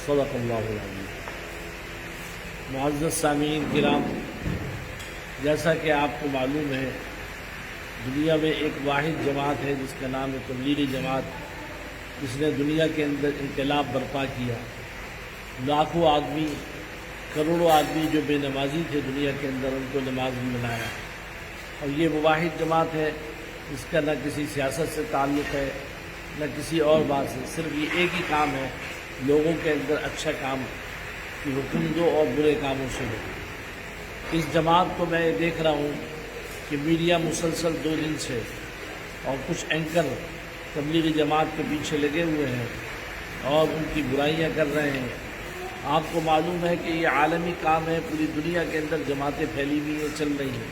صدق اللہ العظیم۔ معزز سامعین کرام، جیسا کہ آپ کو معلوم ہے، دنیا میں ایک واحد جماعت ہے جس کا نام ہے تبلیغی جماعت، جس نے دنیا کے اندر انقلاب برپا کیا۔ لاکھوں آدمی، کروڑوں آدمی جو بے نمازی تھے دنیا کے اندر، ان کو نماز میں بنایا۔ اور یہ وہ واحد جماعت ہے جس کا نہ کسی سیاست سے تعلق ہے نہ کسی اور بات سے، صرف یہ ایک ہی کام ہے، لوگوں کے اندر اچھا کام کی حکم دو اور برے کاموں سے دو۔ اس جماعت کو میں دیکھ رہا ہوں کہ میڈیا مسلسل 2 دن سے اور کچھ اینکر تبلیغی جماعت کے پیچھے لگے ہوئے ہیں اور ان کی برائیاں کر رہے ہیں۔ آپ کو معلوم ہے کہ یہ عالمی کام ہے، پوری دنیا کے اندر جماعتیں پھیلی ہوئی ہیں، چل رہی ہیں۔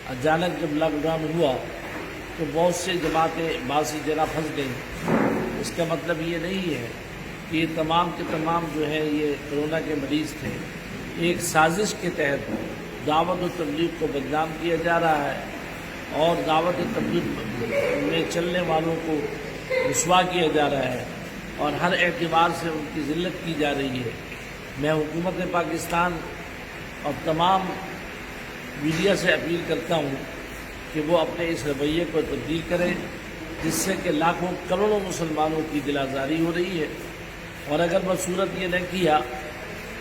اچانک جب لاک ڈاؤن ہوا تو بہت سے جماعتیں باسی جگہ پھنس گئیں۔ اس کا مطلب یہ نہیں ہے کہ یہ تمام کے تمام جو ہے یہ کرونا کے مریض تھے۔ ایک سازش کے تحت دعوت و تبلیغ کو بدنام کیا جا رہا ہے اور دعوت و تبلیغ میں چلنے والوں کو رسوا کیا جا رہا ہے اور ہر اعتبار سے ان کی ذلت کی جا رہی ہے۔ میں حکومت پاکستان اور تمام میڈیا سے اپیل کرتا ہوں کہ وہ اپنے اس رویے کو تبدیل کریں، جس سے کہ لاکھوں کروڑوں مسلمانوں کی دل آزاری ہو رہی ہے۔ اور اگر بصورت یہ نہ کیا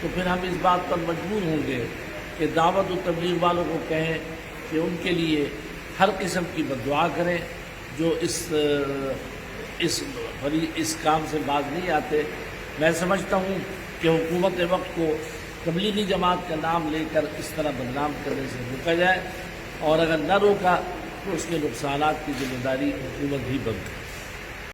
تو پھر ہم اس بات پر مجبور ہوں گے کہ دعوت و تبلیغ والوں کو کہیں کہ ان کے لیے ہر قسم کی بددعا کریں جو اس کام سے باز نہیں آتے۔ میں سمجھتا ہوں کہ حکومت وقت کو تبلیغی جماعت کا نام لے کر اس طرح بدنام کرنے سے روکا جائے، اور اگر نہ روکا تو اس کے نقصانات کی ذمہ داری حکومت ہی بنتی ہے۔